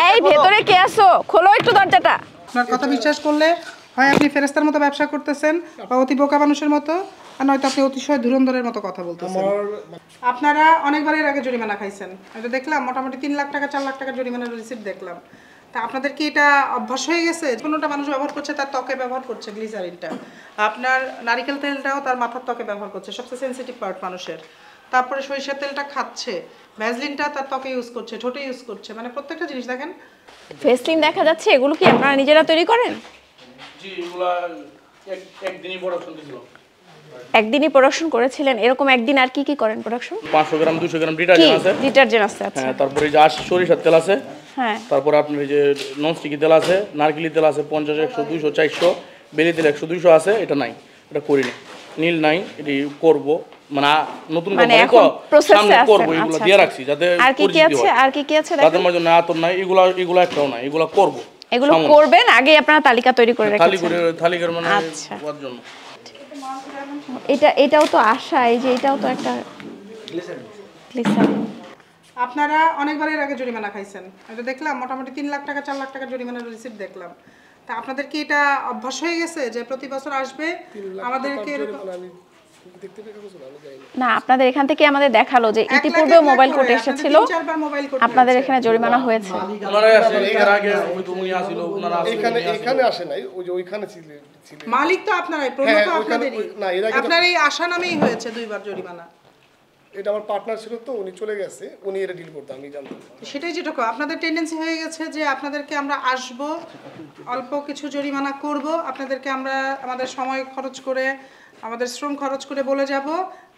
এই ভেতরে কে আছো? খোলো একটু দরজাটা। আপনার কথা বিশ্বাস করলে হয় আপনি ফেরেস্তার মতো ব্যবসা করতেছেন বা অতি বোকা মানুষের মতো, আর নয়তো আপনি অতিশয় ধুরন্ধরের মতো কথা বলতেছেন। আপনারা অনেকবার এর আগে জরিমানা খাইছেন, এটা দেখলাম। মোটামুটি 3 লাখ টাকা 4 লাখ টাকা জরিমানার রিসিপ্ট দেখলাম। তা আপনাদের কি এটা অভ্যাস হয়ে গেছে? কোনোটা মানুষ ব্যবহার করছে, তার ত্বকে ব্যবহার করছে গ্লিসারিনটা, আপনার নারিকেল তেলটাও তার মাথার ত্বকে ব্যবহার করছে, সবচেয়ে সেন্সিটিভ পার্ট মানুষের। তারপরে সরিষার তেলটা খাচ্ছে, ভ্যাসলিনটা তার ত্বকে ইউজ করছে, ঠোঁটে ইউজ করছে, মানে প্রত্যেকটা জিনিস দেখেন। ফেসলিন দেখা যাচ্ছে, এগুলো কি আপনারা নিজেরা তৈরি করেন? জি, এগুলা একদিনই প্রোডাকশন দিছিল। একদিনই প্রোডাকশন করেছিলেন? এরকম একদিন আর কি কি করেন প্রোডাকশন? 500 গ্রাম 200 গ্রাম ডিটারজেন্ট আছে। ডিটারজেন্ট আছে, আচ্ছা। হ্যাঁ, তারপরে এই যে সরিষার তেল আছে। হ্যাঁ, তারপরে আপনার এই যে ননস্টিকি তেল আছে, নারকেলি তেল আছে 50, 100, 200, 400, বেলি তেল 100, 200 আছে। এটা নাই, এটা করিনি, নীল নাই, এটি করব। মানে নতুন মানে কোম্পানি এখন তো প্রসেসে সামনে আছে। করব, এগুলো দিয়ে রাখছি যাতে আর কি কি আছে? আর কি কি আছে দেখেন। তাদের মধ্যে না আতর নাই, এগুলো একটাও নাই, এগুলো করব। এগুলো করবেন, আগে আপনারা তালিকা তৈরি করে রেখেছেন। তালিকার মানে আচ্ছা, ওর জন্য। এটাও তো আশা, এই যে এটাও তো একটা গ্লিসারিন। আপনারা অনেকবার এর আগে জরিমানা খাইছেন, এটা দেখলাম। মোটামুটি 3 লাখ টাকা 4 লাখ টাকা জরিমানার রিসিপ্ট দেখলাম। তা আপনাদের কি এটা অভ্যাস হয়ে গেছে যে প্রতি বছর আসবে আমাদেরকে না, আপনাদের এখান থেকে আমাদের দেখালো যে ইতিপূর্বে মোবাইল কোর্ট এসেছিল, আপনাদের এখানে জরিমানা হয়েছে। ওনারাই আসে, এর আগে ওই তুমি আসিল, ওনারা এখানে আসে নাই, ওই যে ওইখানে ছিল। মালিক তো আপনারাই, প্রণোদ তো আপনাদেরই। আপনার এই আশা নামেই হয়েছে 2 বার জরিমানা। এটা আমার পার্টনার ছিল, তো উনি চলে গেছে, উনি এটা ডিল করতেন, আমি জানতাম। সেটাই যেটুকু আপনাদের টেন্ডেন্সি হয়ে গেছে যে আপনাদেরকে আমরা আসব, অল্প কিছু জরিমানা করব, আপনাদেরকে আমরা আমাদের সময় খরচ করে, আমাদের শ্রম খরচ করে বলে যাব,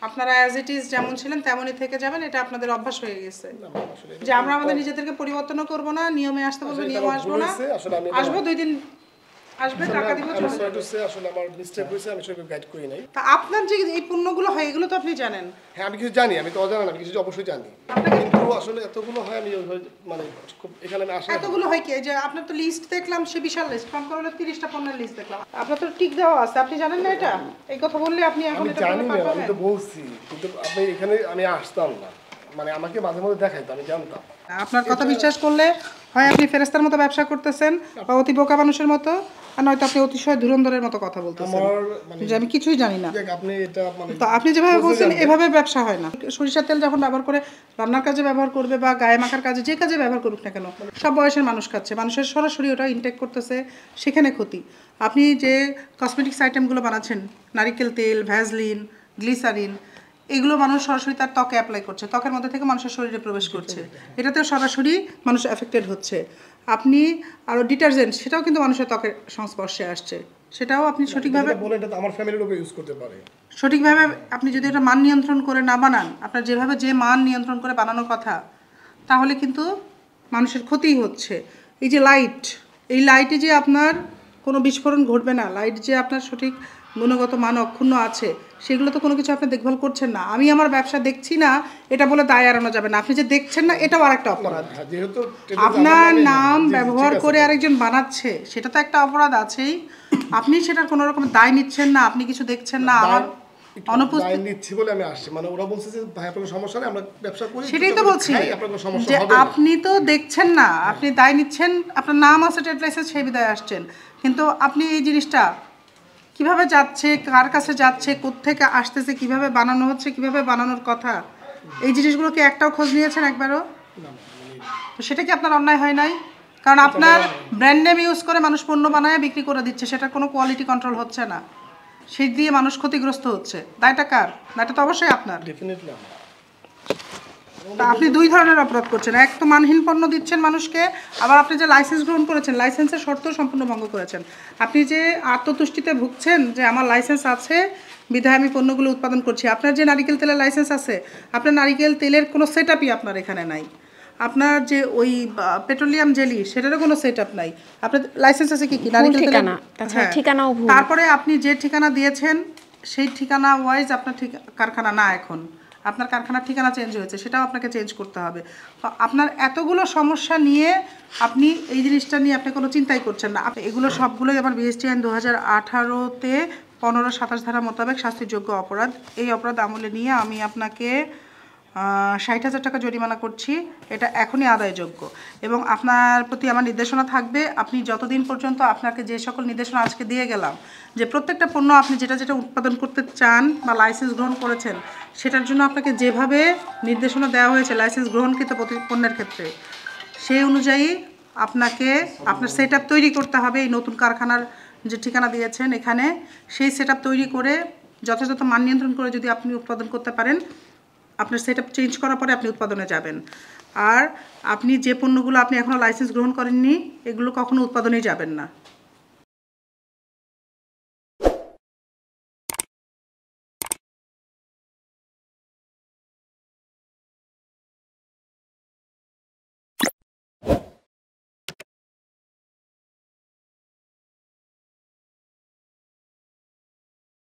আপনারা অ্যাজ ইট ইজ যেমন ছিলেন তেমনই থেকে যাবেন। এটা আপনাদের অভ্যাস হয়ে গেছে যে আমরা আমাদের নিজেদেরকে পরিবর্তনও করব না, নিয়মে আসতে বলবো, নিয়মে আসবো না, আসবো 2 দিন আসবে, টাকা দিব, চলে যাবে। আসলে আমার মিস্টেক হয়েছে, আমি সবাইকে গাইড করি নাই। তা আপনার যে এই পণ্যগুলো হয় এগুলো তো আপনি জানেন। হ্যাঁ, আমি কিছু জানি, আমি তো অজানা না, আমি কিছু অবশ্যই জানি, কিন্তু আসলে এতগুলো হয় আমি মানে খুব এখানে আমি আসলে এতগুলো হয় কি যে আপনার তো লিস্ট দেখলাম, সে বিশাল লিস্ট, কম করে হলো 30টা পণ্যের লিস্ট দেখলাম। আপনার তো টিক দেওয়া আছে, আপনি জানেন না এটা? এই কথা বললে আপনি এখন আমি এটা জানি বলে না, পারবেন? আমি তো বলছি, কিন্তু আপনি এখানে আমি আসতাম না, মানে আমাকে মাঝে মধ্যে দেখাইতো, আমি জানতাম। আপনার কথা বিশ্বাস করলে হয় আপনি ফেরেস্তার মতো ব্যবসা করতেছেন বা অতি বোকা মানুষের মতো, আর নয়তো আপনি অতিশয় ধুরন্ধরের মতো কথা বলতেছেন যে আমি কিছুই জানি না। আপনি এটা মানে তো আপনি যেভাবে বলছেন এভাবে ব্যবসা হয় না। সরিষার তেল যখন ব্যবহার করে রান্নার কাজে ব্যবহার করবে বা গায়ে মাখার কাজে, যে কাজে ব্যবহার করুক না কেন, সব বয়সের মানুষ খাচ্ছে, মানুষের সরাসরি ওটা ইনটেক করতেছে, সেখানে ক্ষতি। আপনি যে কসমেটিক্স আইটেমগুলো বানাচ্ছেন, নারিকেল তেল, ভ্যাসলিন, গ্লিসারিন, এগুলো মানুষ সরাসরি তার ত্বকে অ্যাপ্লাই করছে, ত্বকের মধ্যে থেকে মানুষের শরীরে প্রবেশ করছে, এটাতেও সরাসরি মানুষ এফেক্টেড হচ্ছে। আপনি আরও ডিটারজেন্ট, সেটাও কিন্তু মানুষের ত্বকের সংস্পর্শে আসছে, সেটাও আপনি সঠিকভাবে বলেন, এটা তো আমার ফ্যামিলির লোকে ইউজ করতে পারে। সঠিকভাবে আপনি যদি এটা মান নিয়ন্ত্রণ করে না বানান, আপনার যেভাবে যে মান নিয়ন্ত্রণ করে বানানোর কথা, তাহলে কিন্তু মানুষের ক্ষতিই হচ্ছে। এই যে লাইট, এই লাইটে যে আপনার কোনো বিস্ফোরণ ঘটবে না, লাইট যে আপনার সঠিক গুণগত মান অক্ষুণ্ণ আছে, সেগুলো তো কোনো কিছু আপনি দেখভাল করছেন না। আমি আমার ব্যবসা দেখছি না এটা বলে দায় এড়ানো যাবে না, আপনি যে দেখছেন না এটাও আরেকটা অপরাধ। যেহেতু আপনার নাম ব্যবহার করে আরেকজন বানাচ্ছে, সেটা তো একটা অপরাধ আছেই। আপনি সেটার কোনো রকম দায় নিচ্ছেন না, আপনি কিছু দেখছেন না, আমার অনুপস্থিত নিচ্ছি বলে আমি আসছি, মানে ওরা বলছে যে ভাই আপনার সমস্যা নেই, আমরা ব্যবসা করি, সেটাই তো বলছি যে আপনি তো দেখছেন না, আপনি দায় নিচ্ছেন, আপনার নাম আছে ট্রেড লাইসেন্স, সেই বিদায় আসছেন, কিন্তু আপনি এই জিনিসটা কিভাবে যাচ্ছে, কার কাছে যাচ্ছে, কোত্থেকে আসতেছে, কিভাবে বানানো হচ্ছে, কিভাবে বানানোর কথা, এই জিনিসগুলো কি একটাও খোঁজ নিয়েছেন একবারও? তো সেটা কি আপনার অন্যায় হয় নাই? কারণ আপনার ব্র্যান্ড নেম ইউজ করে মানুষ পণ্য বানায় বিক্রি করে দিচ্ছে, সেটা কোনো কোয়ালিটি কন্ট্রোল হচ্ছে না, সেই দিয়ে মানুষ ক্ষতিগ্রস্ত হচ্ছে। দায়টা কার? দায়টা তো অবশ্যই আপনার। ডেফিনেটলি তা আপনি 2 ধরনের অপরাধ করছেন, এক তো মানহীন পণ্য দিচ্ছেন মানুষকে, আবার আপনি যে লাইসেন্স গ্রহণ করেছেন, লাইসেন্সের শর্ত সম্পূর্ণ ভঙ্গ করেছেন। আপনি যে আত্মতুষ্টিতে ভুগছেন যে আমার লাইসেন্স আছে বিধায় আমি পণ্যগুলো উৎপাদন করছি, আপনার যে নারিকেল তেলের লাইসেন্স আছে, আপনার নারিকেল তেলের কোনো সেট আপই আপনার এখানে নাই। আপনার যে ওই পেট্রোলিয়াম জেলি, সেটারও কোনো সেট আপ নাই। আপনার লাইসেন্স আছে কি কি? নারিকেল তেলের ঠিকানাও ভুল। তারপরে আপনি যে ঠিকানা দিয়েছেন সেই ঠিকানা ওয়াইজ আপনার কারখানা না, এখন আপনার কারখানার ঠিকানা চেঞ্জ হয়েছে, সেটাও আপনাকে চেঞ্জ করতে হবে। তো আপনার এতগুলো সমস্যা নিয়ে আপনি এই জিনিসটা নিয়ে আপনি কোনো চিন্তাই করছেন না। এগুলো সবগুলোই আমার বিএসটি আইন 2018-তে 15-27 ধারা মোতাবেক শাস্তিযোগ্য অপরাধ। এই অপরাধ আমলে নিয়ে আমি আপনাকে 60,000 টাকা জরিমানা করছি, এটা এখনই আদায়যোগ্য। এবং আপনার প্রতি আমার নির্দেশনা থাকবে, আপনি যতদিন পর্যন্ত আপনাকে যে সকল নির্দেশনা আজকে দিয়ে গেলাম, যে প্রত্যেকটা পণ্য আপনি যেটা যেটা উৎপাদন করতে চান বা লাইসেন্স গ্রহণ করেছেন, সেটার জন্য আপনাকে যেভাবে নির্দেশনা দেওয়া হয়েছে লাইসেন্স গ্রহণকৃত পণ্যের ক্ষেত্রে, সেই অনুযায়ী আপনাকে আপনার সেট আপ তৈরি করতে হবে। এই নতুন কারখানার যে ঠিকানা দিয়েছেন এখানে, সেই সেট আপ তৈরি করে যথাযথ মান নিয়ন্ত্রণ করে যদি আপনি উৎপাদন করতে পারেন, আপনার সেট আপ চেঞ্জ করার পরে আপনি উৎপাদনে যাবেন। আর আপনি যে পণ্যগুলো আপনি এখনও লাইসেন্স গ্রহণ করেননি, এগুলো কখনো উৎপাদনেই যাবেন না।